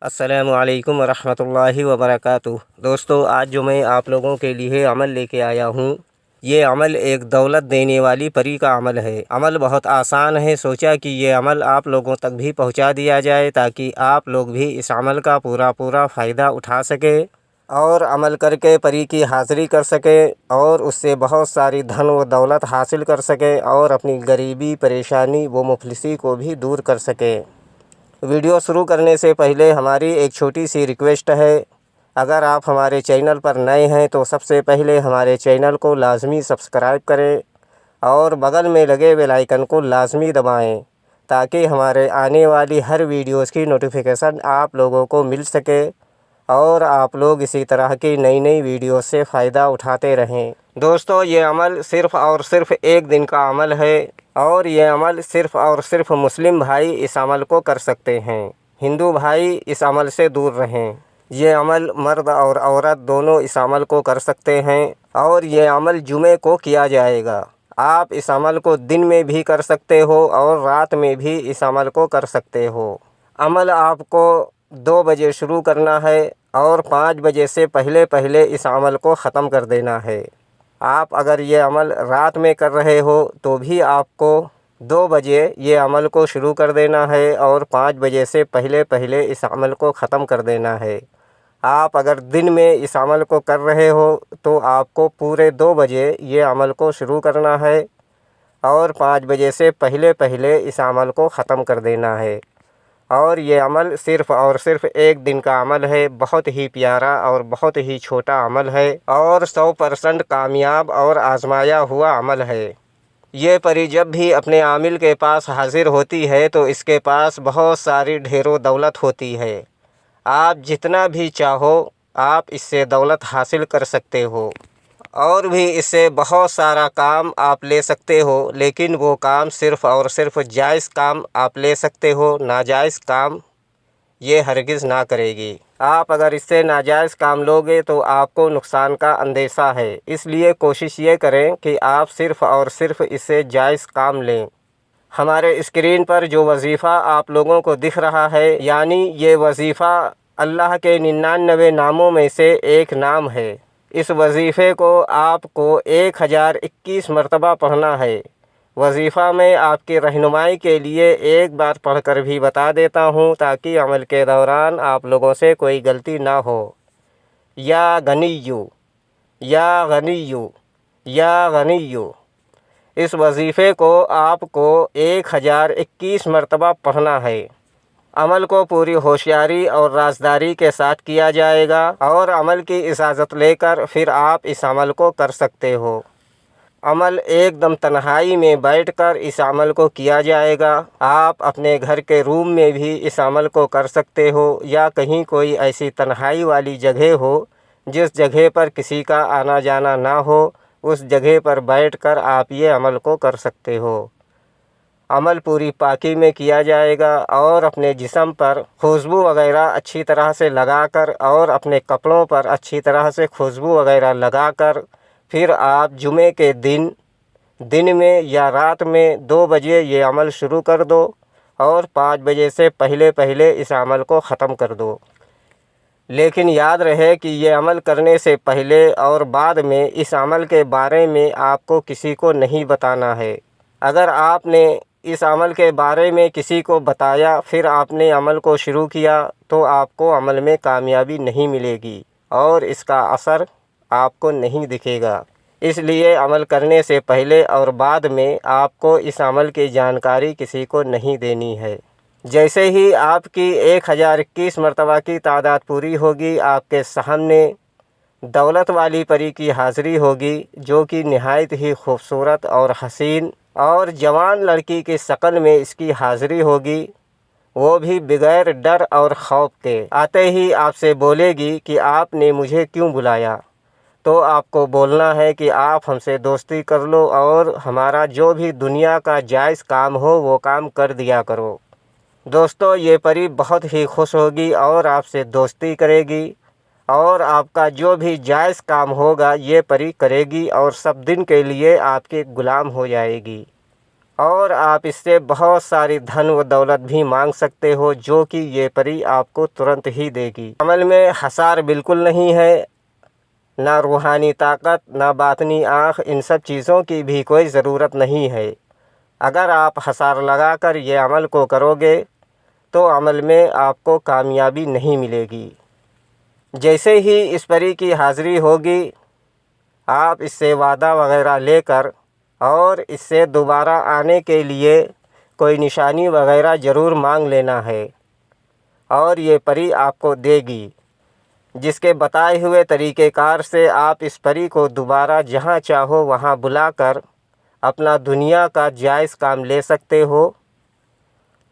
السلام علیکم ورحمۃ اللہ وبرکاتہ۔ دوستو، آج جو میں آپ لوگوں کے لیے عمل لے کے آیا ہوں، یہ عمل ایک دولت دینے والی پری کا عمل ہے۔ عمل بہت آسان ہے، سوچا کہ یہ عمل آپ لوگوں تک بھی پہنچا دیا جائے تاکہ آپ لوگ بھی اس عمل کا پورا فائدہ اٹھا سکیں اور عمل کر کے پری کی حاضری کر سکیں اور اس سے بہت ساری دھن و دولت حاصل کر سکیں اور اپنی غریبی، پریشانی و مفلسی کو بھی دور کر سکیں۔ ویڈیو شروع کرنے سے پہلے ہماری ایک چھوٹی سی ریکویسٹ ہے، اگر آپ ہمارے چینل پر نئے ہیں تو سب سے پہلے ہمارے چینل کو لازمی سبسکرائب کریں اور بغل میں لگے بیل آئیکن کو لازمی دبائیں تاکہ ہمارے آنے والی ہر ویڈیوز کی نوٹیفیکیشن آپ لوگوں کو مل سکے اور آپ لوگ اسی طرح کی نئی ویڈیوز سے فائدہ اٹھاتے رہیں۔ دوستو، یہ عمل صرف اور صرف ایک دن کا عمل ہے اور یہ عمل صرف اور صرف مسلم بھائی اس عمل کو کر سکتے ہیں۔ ہندو بھائی اس عمل سے دور رہیں۔ یہ عمل مرد اور عورت دونوں اس عمل کو کر سکتے ہیں اور یہ عمل جمعے کو کیا جائے گا۔ آپ اس عمل کو دن میں بھی کر سکتے ہو اور رات میں بھی اس عمل کو کر سکتے ہو۔ عمل آپ کو 2 بجے شروع کرنا ہے اور 5 بجے سے پہلے اس عمل کو ختم کر دینا ہے۔ آپ اگر یہ عمل رات میں کر رہے ہو تو بھی آپ کو 2 بجے یہ عمل کو شروع کر دینا ہے اور 5 بجے سے پہلے اس عمل کو ختم کر دینا ہے۔ آپ اگر دن میں اس عمل کو کر رہے ہو تو آپ کو پورے 2 بجے یہ عمل کو شروع کرنا ہے اور 5 بجے سے پہلے اس عمل کو ختم کر دینا ہے۔ اور یہ عمل صرف اور صرف ایک دن کا عمل ہے، بہت ہی پیارا اور بہت ہی چھوٹا عمل ہے اور 100% کامیاب اور آزمایا ہوا عمل ہے۔ یہ پری جب بھی اپنے عامل کے پاس حاضر ہوتی ہے تو اس کے پاس بہت ساری ڈھیر و دولت ہوتی ہے۔ آپ جتنا بھی چاہو آپ اس سے دولت حاصل کر سکتے ہو اور بھی اس سے بہت سارا کام آپ لے سکتے ہو، لیکن وہ کام صرف اور صرف جائز کام آپ لے سکتے ہو، ناجائز کام یہ ہرگز نہ کرے گی۔ آپ اگر اس سے ناجائز کام لوگے تو آپ کو نقصان کا اندیشہ ہے، اس لیے کوشش یہ کریں کہ آپ صرف اور صرف اس سے جائز کام لیں۔ ہمارے اسکرین پر جو وظیفہ آپ لوگوں کو دکھ رہا ہے، یعنی یہ وظیفہ اللہ کے 99 ناموں میں سے ایک نام ہے۔ اس وظیفے کو آپ کو 1021 مرتبہ پڑھنا ہے۔ وظیفہ میں آپ کی رہنمائی کے لیے ایک بار پڑھ کر بھی بتا دیتا ہوں تاکہ عمل کے دوران آپ لوگوں سے کوئی غلطی نہ ہو۔ یا غنیو، یا غنیو، یا غنیو۔ اس وظیفے کو آپ کو 1021 مرتبہ پڑھنا ہے۔ عمل کو پوری ہوشیاری اور رازداری کے ساتھ کیا جائے گا اور عمل کی اجازت لے کر پھر آپ اس عمل کو کر سکتے ہو۔ عمل ایک دم تنہائی میں بیٹھ کر اس عمل کو کیا جائے گا۔ آپ اپنے گھر کے روم میں بھی اس عمل کو کر سکتے ہو یا کہیں کوئی ایسی تنہائی والی جگہ ہو جس جگہ پر کسی کا آنا جانا نہ ہو، اس جگہ پر بیٹھ کر آپ یہ عمل کو کر سکتے ہو۔ عمل پوری پاکی میں کیا جائے گا اور اپنے جسم پر خوشبو وغیرہ اچھی طرح سے لگا کر اور اپنے کپڑوں پر اچھی طرح سے خوشبو وغیرہ لگا کر پھر آپ جمعے کے دن میں یا رات میں 2 بجے یہ عمل شروع کر دو اور 5 بجے سے پہلے اس عمل کو ختم کر دو۔ لیکن یاد رہے کہ یہ عمل کرنے سے پہلے اور بعد میں اس عمل کے بارے میں آپ کو کسی کو نہیں بتانا ہے۔ اگر آپ نے اس عمل کے بارے میں کسی کو بتایا پھر آپ نے عمل کو شروع کیا تو آپ کو عمل میں کامیابی نہیں ملے گی اور اس کا اثر آپ کو نہیں دکھے گا۔ اس لیے عمل کرنے سے پہلے اور بعد میں آپ کو اس عمل کی جانکاری کسی کو نہیں دینی ہے۔ جیسے ہی آپ کی 1021 مرتبہ کی تعداد پوری ہوگی، آپ کے سامنے دولت والی پری کی حاضری ہوگی جو کہ نہایت ہی خوبصورت اور حسین اور جوان لڑکی کی شکل میں اس کی حاضری ہوگی، وہ بھی بغیر ڈر اور خوف کے۔ آتے ہی آپ سے بولے گی کہ آپ نے مجھے کیوں بلایا؟ تو آپ کو بولنا ہے کہ آپ ہم سے دوستی کر لو اور ہمارا جو بھی دنیا کا جائز کام ہو وہ کام کر دیا کرو۔ دوستو، یہ پری بہت ہی خوش ہوگی اور آپ سے دوستی کرے گی اور آپ کا جو بھی جائز کام ہوگا یہ پری کرے گی اور سب دن کے لیے آپ کے غلام ہو جائے گی اور آپ اس سے بہت ساری دھن و دولت بھی مانگ سکتے ہو، جو کہ یہ پری آپ کو ترنت ہی دے گی۔ عمل میں حصار بالکل نہیں ہے، نہ روحانی طاقت، نہ باطنی آنکھ، ان سب چیزوں کی بھی کوئی ضرورت نہیں ہے۔ اگر آپ حصار لگا کر یہ عمل کو کرو گے تو عمل میں آپ کو کامیابی نہیں ملے گی۔ جیسے ہی اس پری کی حاضری ہوگی، آپ اس سے وعدہ وغیرہ لے کر اور اس سے دوبارہ آنے کے لیے کوئی نشانی وغیرہ ضرور مانگ لینا ہے، اور یہ پری آپ کو دے گی، جس کے بتائے ہوئے طریقہ کار سے آپ اس پری کو دوبارہ جہاں چاہو وہاں بلا کر اپنا دنیا کا جائز کام لے سکتے ہو،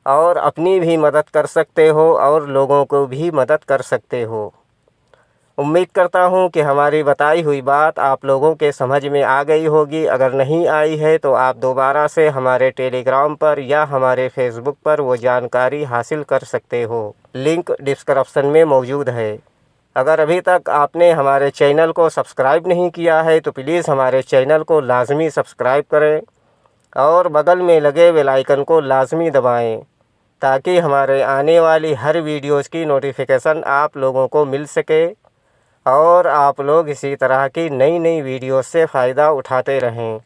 اور اپنی بھی مدد کر سکتے ہو اور لوگوں کو بھی مدد کر سکتے ہو۔ امید کرتا ہوں کہ ہماری بتائی ہوئی بات آپ لوگوں کے سمجھ میں آ گئی ہوگی۔ اگر نہیں آئی ہے تو آپ دوبارہ سے ہمارے ٹیلی گرام پر یا ہمارے فیس بک پر وہ جانکاری حاصل کر سکتے ہو، لنک ڈسکرپشن میں موجود ہے۔ اگر ابھی تک آپ نے ہمارے چینل کو سبسکرائب نہیں کیا ہے تو پلیز ہمارے چینل کو لازمی سبسکرائب کریں اور بغل میں لگے بیل آئیکن کو لازمی دبائیں، تاکہ ہمارے آنے والی ہر ویڈیوز کی نوٹیفیکیشن آپ لوگوں کو مل سکے اور آپ لوگ اسی طرح کی نئی ویڈیوز سے فائدہ اٹھاتے رہیں۔